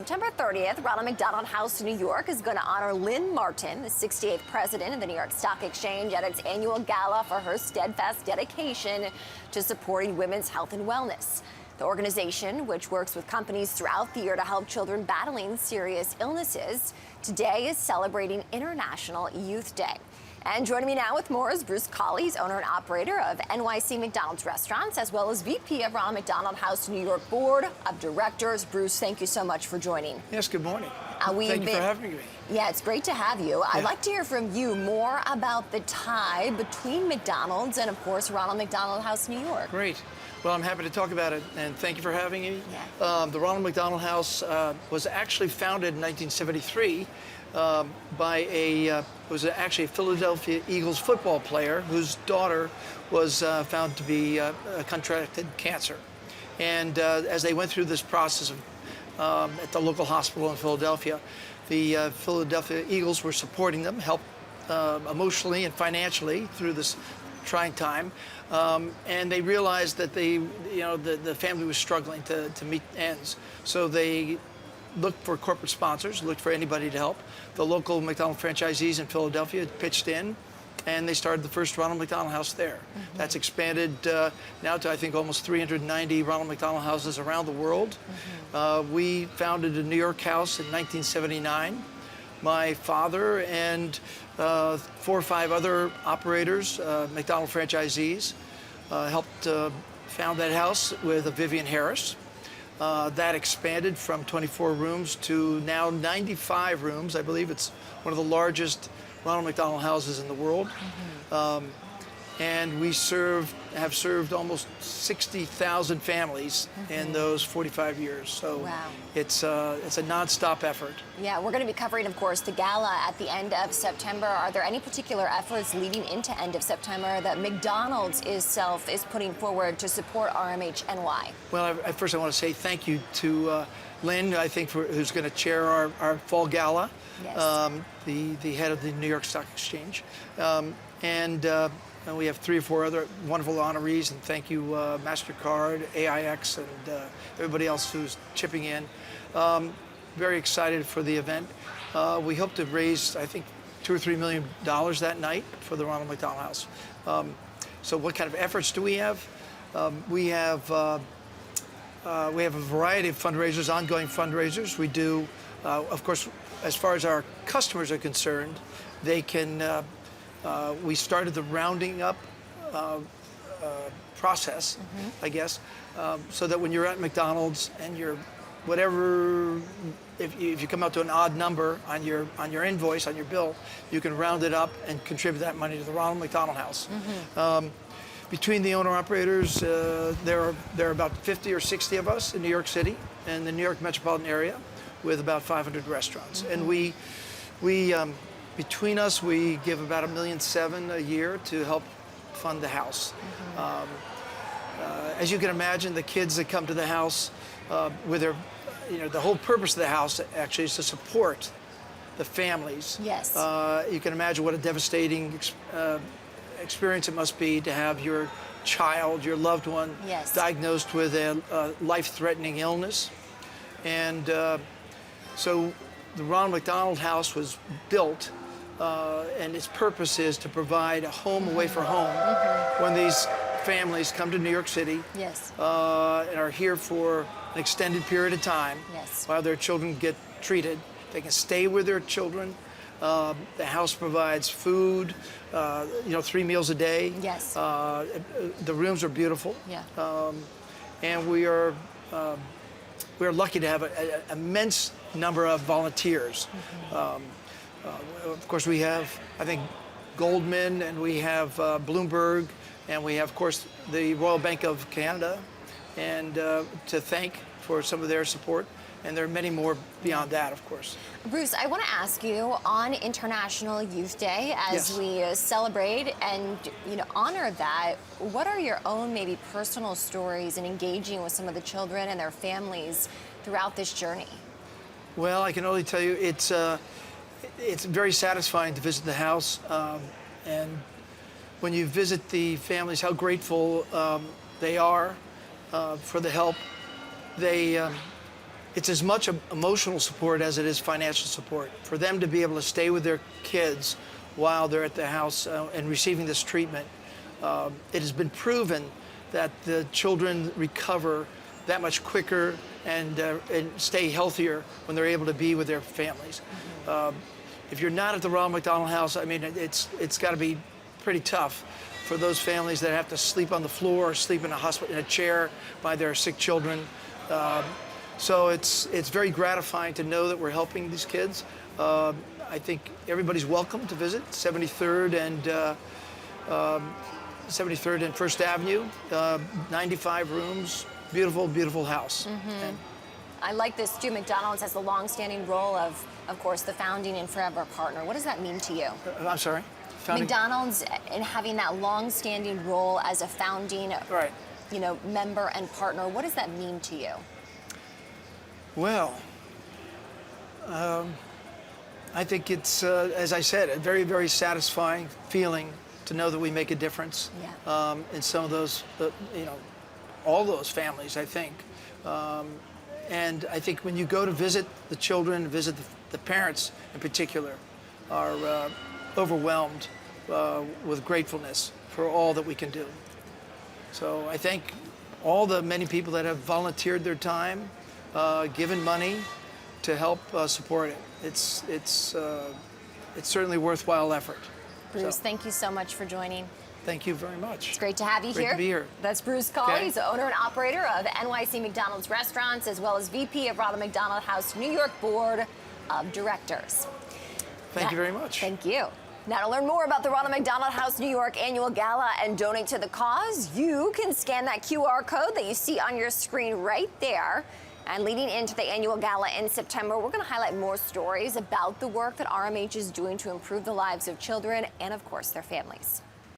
September 30th, Ronald McDonald House in New York is going to honor Lynn Martin, the 68th president of the New York Stock Exchange, at its annual gala for her steadfast dedication to supporting women's health and wellness. The organization, which works with companies throughout the year to help children battling serious illnesses, today is celebrating International Youth Day. And joining me now with more is Bruce Colley, owner and operator of NYC McDonald's Restaurants, as well as VP of Ronald McDonald House New York Board of Directors. Bruce, thank you so much for joining. Yes, good morning. Thank you for having me. Yeah, it's great to have you. I'd like to hear from you more about the tie between McDonald's and, of course, Ronald McDonald House New York. Great. Well, I'm happy to talk about it, and thank you for having me. Yeah. The Ronald McDonald House was actually founded in 1973 by actually a Philadelphia Eagles football player whose daughter was found to be contracted cancer. And as they went through this process at the local hospital in Philadelphia, the Philadelphia Eagles were supporting them, helped emotionally and financially through this trying time, and they realized that the family was struggling to meet ends. So they looked for corporate sponsors, looked for anybody to help. The local McDonald's franchisees in Philadelphia pitched in, and they started the first Ronald McDonald House there. Mm-hmm. That's expanded now to, I think, almost 390 Ronald McDonald Houses around the world. Mm-hmm. We founded a New York house in 1979. My father and 4 or 5 other operators, McDonald franchisees, helped found that house with Vivian Harris. That expanded from 24 rooms to now 95 rooms. I believe it's one of the largest Ronald McDonald houses in the world. Mm-hmm. And we have served almost 60,000 families in those 45 years. So wow. It's a nonstop effort. Yeah, we're going to be covering, of course, the gala at the end of September. Are there any particular efforts leading into end of September that McDonald's is putting forward to support RMHNY? Well, first I want to say thank you to Lynn, I think, who's going to chair our fall gala. Yes. The head of the New York Stock Exchange. And we have 3 or 4 other wonderful honorees, and thank you, MasterCard, AIX, and everybody else who's chipping in. Very excited for the event. We hope to raise, I think, $2 or $3 million that night for the Ronald McDonald House. So what kind of efforts do we have? We have a variety of fundraisers, ongoing fundraisers. We do, of course, as far as our customers are concerned, they can. We started the rounding up process, I guess, so that when you're at McDonald's and you're if you come out to an odd number on your invoice, on your bill, you can round it up and contribute that money to the Ronald McDonald House. Mm-hmm. Between the owner-operators, there are about 50 or 60 of us in New York City and the New York metropolitan area with about 500 restaurants. Mm-hmm. And we between us, we give about $1.7 million a year to help fund the house. Mm-hmm. As you can imagine, the kids that come to the house with their, the whole purpose of the house actually is to support the families. Yes. You can imagine what a devastating experience it must be to have your child, your loved one, yes, diagnosed with a life-threatening illness. And so the Ronald McDonald House was built, and its purpose is to provide a home away from home when these families come to New York City, yes, and are here for an extended period of time, yes, while their children get treated. They can stay with their children. The house provides food, 3 meals a day. yes. The rooms are beautiful. Yeah. And we are lucky to have an immense number of volunteers. Mm-hmm. Of course, we have, I think, Goldman, and we have Bloomberg, and we have, of course, the Royal Bank of Canada, and to thank for some of their support. And there are many more beyond that, of course. Bruce, I want to ask you, on International Youth Day, as yes, we celebrate and honor that, what are your own maybe personal stories in engaging with some of the children and their families throughout this journey? Well, I can only tell you it's very satisfying to visit the house, and when you visit the families, how grateful they are for the help. it's as much emotional support as it is financial support. For them to be able to stay with their kids while they're at the house and receiving this treatment, it has been proven that the children recover that much quicker and stay healthier when they're able to be with their families. If you're not at the Ronald McDonald House, I mean, it's got to be pretty tough for those families that have to sleep on the floor or sleep in a hospital in a chair by their sick children. So it's very gratifying to know that we're helping these kids. I think everybody's welcome to visit 73rd and First Avenue, 95 rooms, beautiful, beautiful house. And I like this too. McDonald's has the long-standing role of course, the founding and forever partner. What does that mean to you? I'm sorry? Founding? McDonald's in having that long-standing role as a founding, Right. member and partner. What does that mean to you? Well, I think it's, as I said, a very, very satisfying feeling to know that we make a difference in some of those, all those families, I think. And I think when you go to visit the children, visit the parents in particular, are overwhelmed with gratefulness for all that we can do. So I thank all the many people that have volunteered their time, given money to help support it. It's certainly a worthwhile effort. Bruce, thank you so much for joining. Thank you very much. It's great to have you Great here. to be here. That's Bruce Cawley. Okay. He's the owner and operator of NYC McDonald's Restaurants, as well as VP of Ronald McDonald House New York Board of Directors. Thank you very much. Thank you. Now, to learn more about the Ronald McDonald House New York Annual Gala and donate to the cause, you can scan that QR code that you see on your screen right there. And leading into the annual gala in September, we're going to highlight more stories about the work that RMH is doing to improve the lives of children and, of course, their families.